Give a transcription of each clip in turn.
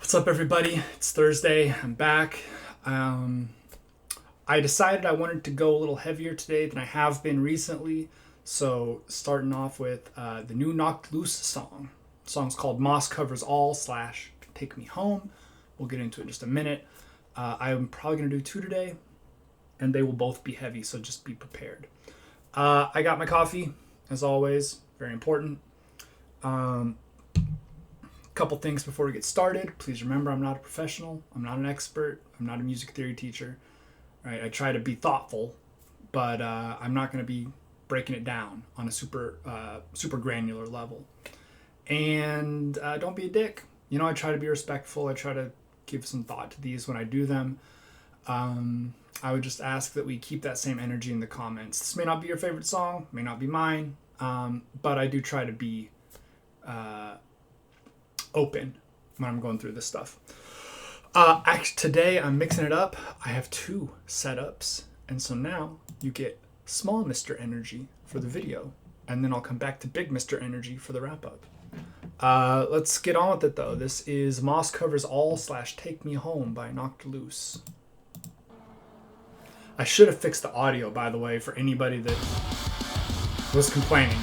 What's up, everybody? It's Thursday. I'm back. Um, I decided I wanted to go a little heavier today than I have been recently. So, starting off with the new Knocked Loose song. The song's called Moss Covers All slash Take Me Home. We'll get into it in just a minute. I'm probably going to do two today, and they will both be heavy, so just be prepared. I got my coffee, as always. Very important. Couple things before we get started. Please remember, I'm not a professional. I'm not an expert. I'm not a music theory teacher. Right? I try to be thoughtful, but I'm not going to be breaking it down on a super granular level. And don't be a dick. I try to be respectful. I try to give some thought to these when I do them. I would just ask that we keep that same energy in the comments. This may not be your favorite song, may not be mine, but I do try to be open when I'm going through this stuff. Today I'm mixing it up. I have two setups, and so now you get small Mr. Energy for the video, and then I'll come back to big Mr. Energy for the wrap up. Let's get on with it though. This is Moss Covers All slash Take Me Home by Knocked Loose. I should have fixed the audio, by the way, for anybody that was complaining.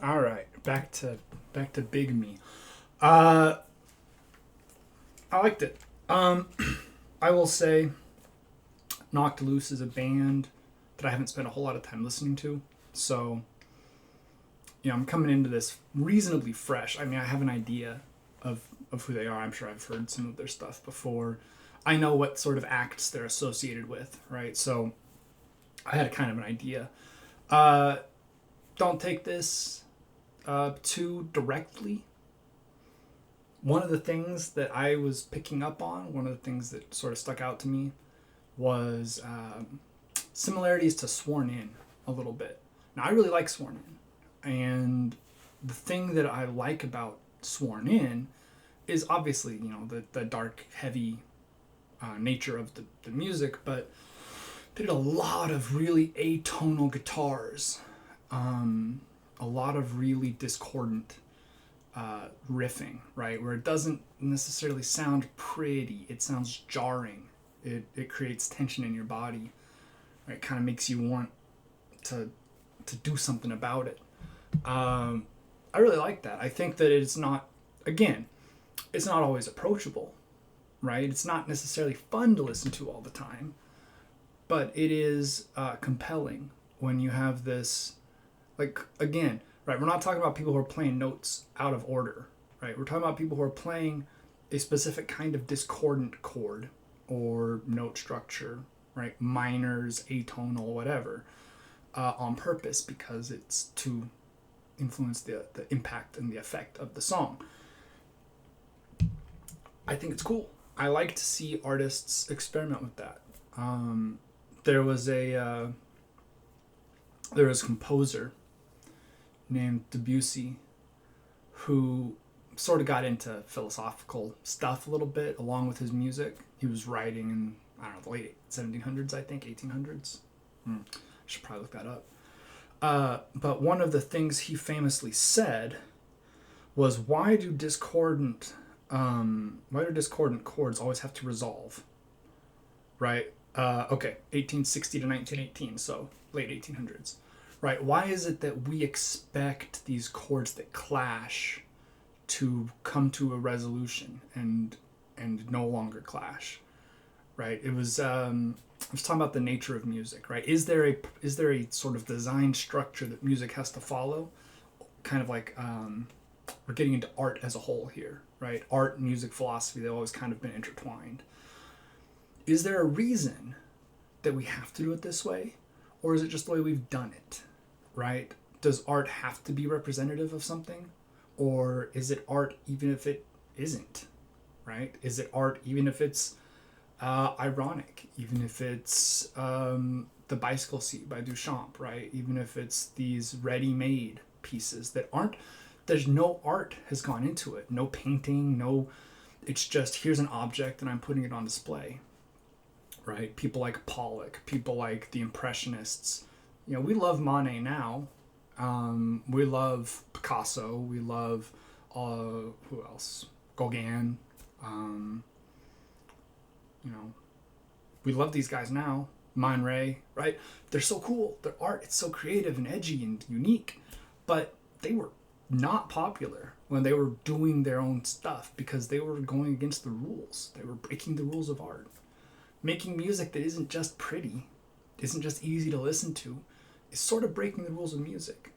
All right, back to Big Me. I liked it. I will say, Knocked Loose is a band that I haven't spent a whole lot of time listening to, so I'm coming into this reasonably fresh. I mean, I have an idea of who they are. I'm sure I've heard some of their stuff before. I know what sort of acts they're associated with, right? So I had kind of an idea. Don't take this too directly. one of the things that I was picking up on, one of the things that sort of stuck out to me was similarities to Sworn In a little bit. Now, I really like Sworn In. And the thing that I like about Sworn In is obviously, the dark, heavy nature of the music, but they did a lot of really atonal guitars, a lot of really discordant riffing, right? Where it doesn't necessarily sound pretty, it sounds jarring. It creates tension in your body, right? It kind of makes you want to do something about it. I really like that. I think that it's not always approachable, right? It's not necessarily fun to listen to all the time, but it is compelling when you have this, like, again, right? We're not talking about people who are playing notes out of order, right? We're talking about people who are playing a specific kind of discordant chord or note structure, right? Minors, atonal, whatever, on purpose, because it's to influence the impact and the effect of the song. I think it's cool. I like to see artists experiment with that. There was a composer named Debussy who sort of got into philosophical stuff a little bit along with his music. He was writing in, I don't know, the late 1700s, I think, 1800s. I should probably look that up. But one of the things he famously said was, why do discordant chords always have to resolve? Right? 1860 to 1918, so late 1800s. Right? Why is it that we expect these chords that clash to come to a resolution and no longer clash? Right? It was I was talking about the nature of music, right? Is there a sort of design structure that music has to follow? Kind of like we're getting into art as a whole here, right? Art, music, philosophy, they've always kind of been intertwined. Is there a reason that we have to do it this way? Or is it just the way we've done it, right? Does art have to be representative of something? Or is it art even if it isn't, right? Is it art even if it's ironic, even if it's the bicycle seat by Duchamp, right? Even if it's these ready-made pieces that there's no art has gone into it, no painting, it's just, here's an object and I'm putting it on display, right? People like Pollock, people like the Impressionists, we love Monet now, we love Picasso, we love who else? Gauguin, we love these guys now. Man Ray, right? They're so cool. Their art, it's so creative and edgy and unique. But they were not popular when they were doing their own stuff because they were going against the rules. They were breaking the rules of art. Making music that isn't just pretty, isn't just easy to listen to, is sort of breaking the rules of music.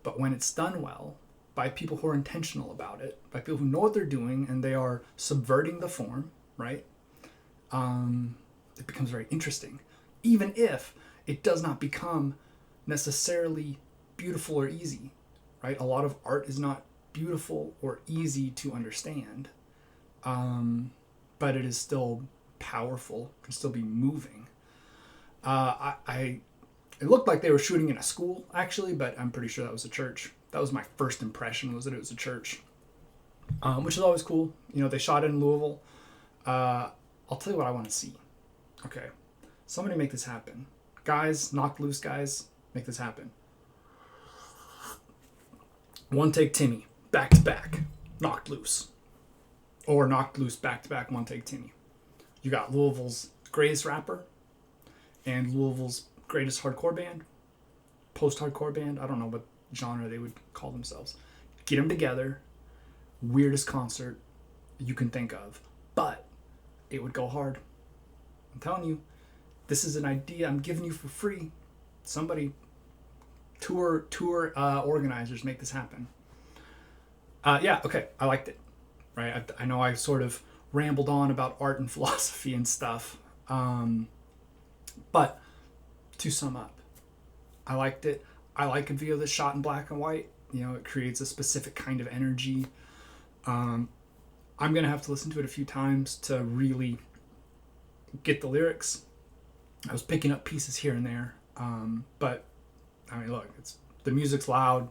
But when it's done well, by people who are intentional about it, by people who know what they're doing and they are subverting the form, right? It becomes very interesting, even if it does not become necessarily beautiful or easy, right? A lot of art is not beautiful or easy to understand, but it is still powerful, can still be moving. It looked like they were shooting in a school, actually, but I'm pretty sure that was a church. That was my first impression, was that it was a church, which is always cool. They shot it in Louisville. I'll tell you what I want to see. Okay. Somebody make this happen. Guys, knock loose guys, make this happen. One Take Timmy, back to back, knocked loose. Or knocked loose, back to back, One Take Timmy. You got Louisville's greatest rapper and Louisville's greatest hardcore band, post-hardcore band, I don't know what genre they would call themselves. Get them together, weirdest concert you can think of, but it would go hard. I'm telling you, this is an idea I'm giving you for free. Somebody, tour organizers, make this happen. Okay, I liked it. Right, I know I sort of rambled on about art and philosophy and stuff, but to sum up, I liked it. I like a video that's shot in black and white. It creates a specific kind of energy. I'm going to have to listen to it a few times to really get the lyrics. I was picking up pieces here and there. But, I mean, look, the music's loud.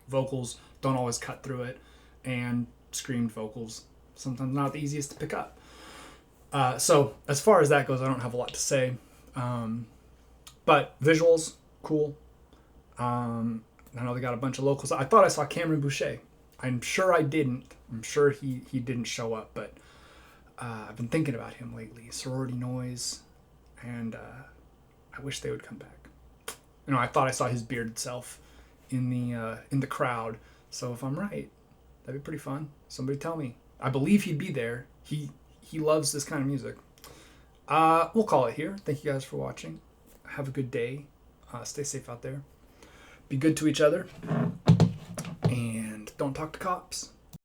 Vocals don't always cut through it. And screamed vocals, sometimes not the easiest to pick up. So, as far as that goes, I don't have a lot to say. But visuals, cool. I know they got a bunch of locals. I thought I saw Cameron Boucher. I'm sure I didn't. I'm sure he didn't show up, but I've been thinking about him lately. Sorority Noise, and I wish they would come back. You know, I thought I saw his bearded self in the crowd. So if I'm right, that'd be pretty fun. Somebody tell me. I believe he'd be there. He loves this kind of music. We'll call it here. Thank you guys for watching. Have a good day. Stay safe out there. Be good to each other. And don't talk to cops.